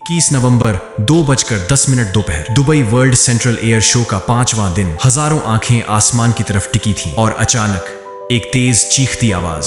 21 नवंबर 2:10 दोपहर Dubai world central air show का 5वां दिन। हजारों आंखें आसमान की तरफ टिकी थीं और अचानक एक तेज चीखती आवाज,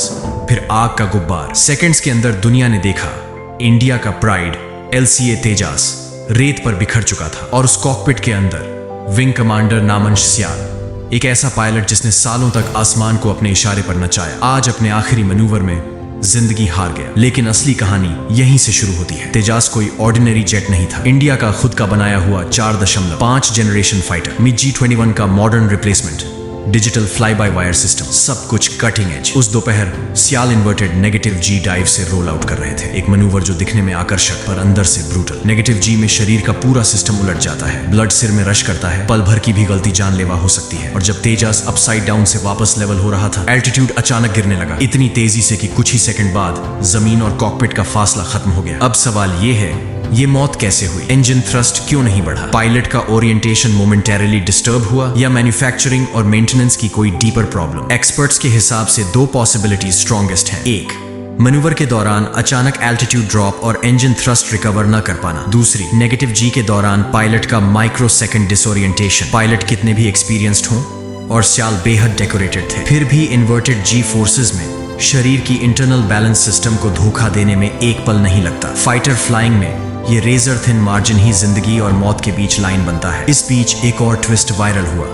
फिर आग का गुब्बार। सेकंड्स के अंदर दुनिया ने देखा इंडिया का प्राइड LCA तेजास रेत पर बिखर चुका था और उस कॉकपिट के अंदर विंग कमांडर नामंश सियाल, एक ऐसा पायलट जिसने सालों तक आसमान को अपने इशारे पर नचाया, आज अपने आखिरी मैन्यूवर में जिंदगी हार गया। लेकिन असली कहानी यहीं से शुरू होती है। तेजास कोई ऑर्डिनरी जेट नहीं था, इंडिया का खुद का बनाया हुआ 4.5 जनरेशन फाइटर, MiG-21 का modern replacement, digital fly by wire system, सब कुछ कटिंग एज। उस दोपहर सियाल इन्वर्टेड नेगेटिव G डाइव से रोल आउट कर रहे थे, एक मैन्यूवर जो दिखने में आकर्षक पर अंदर से ब्रूटल। नेगेटिव G में शरीर का पूरा सिस्टम उलट जाता है, ब्लड सिर में रश करता है, पल भर की भी गलती जानलेवा हो सकती है। और जब तेजास अपसाइड डाउन से वापस लेवल हो रहा था, एल्टीट्यूड अचानक गिरने लगा, इतनी तेजी से कि कुछ ही सेकंड बाद जमीन और कॉकपिट का फासला खत्म हो गया। अब सवाल ये है, ये मौत कैसे हुई? इंजन थ्रस्ट क्यों नहीं बढ़ा? पायलट का ओरिएंटेशन मोमेंटरीली डिस्टर्ब हुआ या मैन्युफैक्चरिंग और मेंटेनेंस की कोई डीपर प्रॉब्लम? एक्सपर्ट्स के हिसाब से दो पॉसिबिलिटीज स्ट्रॉन्गेस्ट हैं। एक, मैन्यूवर के दौरान अचानक एल्टीट्यूड ड्रॉप और इंजन थ्रस्ट रिकवर न कर पाना। दूसरी, नेगेटिव G के दौरान पायलट का माइक्रो सेकंड डिसोरिएंटेशन। पायलट कितने भी एक्सपीरियंस्ड हों और सियाल बेहद डेकोरेटेड थे, फिर भी इन्वर्टेड G फोर्सेस में शरीर की इंटरनल बैलेंस सिस्टम को धोखा देने में एक पल नहीं लगता। फाइटर फ्लाइंग में ये रेजर थिन मार्जिन ही जिंदगी और मौत के बीच लाइन बनता है। इस बीच एक और ट्विस्ट वायरल हुआ,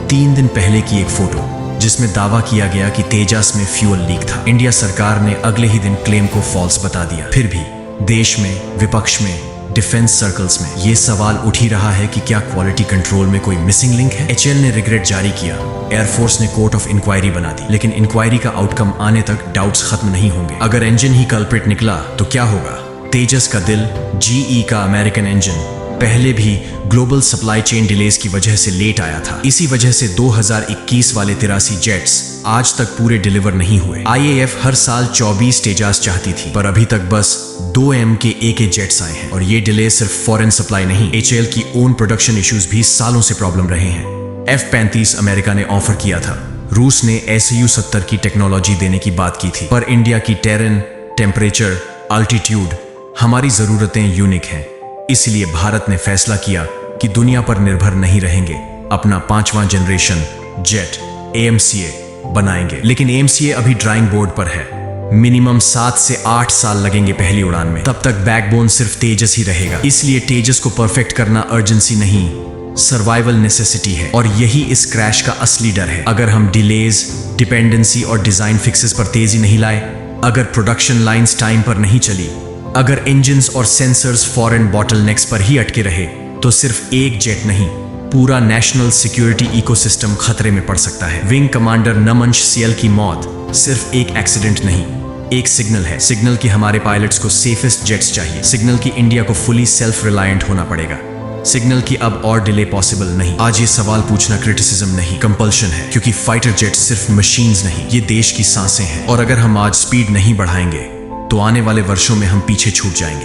3 दिन पहले की एक फोटो जिसमें दावा किया गया कि तेजास में फ्यूल लीक था। इंडिया सरकार ने अगले ही दिन क्लेम को फॉल्स बता दिया। फिर भी देश में, विपक्ष में, डिफेंस सर्कल्स में ये सवाल उठ ही रहा है कि क्या क्वालिटी कंट्रोल में कोई मिसिंग लिंक है? HAL ने रिग्रेट जारी किया, एयरफोर्स ने कोर्ट ऑफ इंक्वायरी बना दी, लेकिन इंक्वायरी का आउटकम आने तक डाउट्स खत्म नहीं होंगे। अगर इंजन ही कल्प्रिट निकला तो क्या होगा? तेजस का दिल, GE का अमेरिकन इंजन, पहले भी ग्लोबल सप्लाई चेन डिलेज की वजह से लेट आया था। इसी वजह से 2021 वाले 83 जेट्स आज तक पूरे डिलीवर नहीं हुए। IAF हर साल 24 तेजास चाहती थी, पर अभी तक बस 2 MK-AK जेट्स आए हैं। और ये डिले सिर्फ फॉरेन सप्लाई नहीं, HAL की ओन प्रोडक्शन इश्यूज भी सालों से प्रॉब्लम रहे हैं। F-35 अमेरिका ने ऑफर किया था, रूस ने SU-70 की टेक्नोलॉजी देने की बात की थी, पर इंडिया की टेरेन, टेम्परेचर, अल्टीट्यूड, हमारी जरूरतें यूनिक हैं। इसलिए भारत ने फैसला किया कि दुनिया पर निर्भर नहीं रहेंगे, अपना 5वां जनरेशन जेट AMCA बनाएंगे। लेकिन AMCA अभी ड्राइंग बोर्ड पर है, मिनिमम 7 से 8 साल लगेंगे पहली उड़ान में, तब तक बैकबोन सिर्फ तेजस ही रहेगा। इसलिए तेजस को परफेक्ट करना अर्जेंसी नहीं, सर्वाइवल नेसेसिटी है। और यही इस क्रैश का असली डर है। अगर हम डिलेज, डिपेंडेंसी और डिजाइन फिक्सेस पर तेजी नहीं लाए, अगर प्रोडक्शन लाइंस टाइम पर नहीं चली, अगर इंजन्स और सेंसर्स फॉरेन बॉटलनेक्स पर ही अटके रहे, तो सिर्फ एक जेट नहीं, पूरा नेशनल सिक्योरिटी इकोसिस्टम खतरे में पड़ सकता है। विंग कमांडर नामंश सियाल की मौत सिर्फ एक एक्सीडेंट नहीं, एक सिग्नल है। सिग्नल कि हमारे पायलट्स को सेफेस्ट जेट्स चाहिए, सिग्नल कि इंडिया को फुली सेल्फ रिलायंट होना पड़ेगा, सिग्नल कि अब और डिले पॉसिबल नहीं। आज ये सवाल पूछना क्रिटिसिज्म नहीं, कंपल्शन है, क्योंकि फाइटर जेट्स सिर्फ मशीन्स नहीं, ये देश की सांसें हैं। और अगर हम आज स्पीड नहीं बढ़ाएंगे तो आने वाले वर्षों में हम पीछे छूट जाएंगे।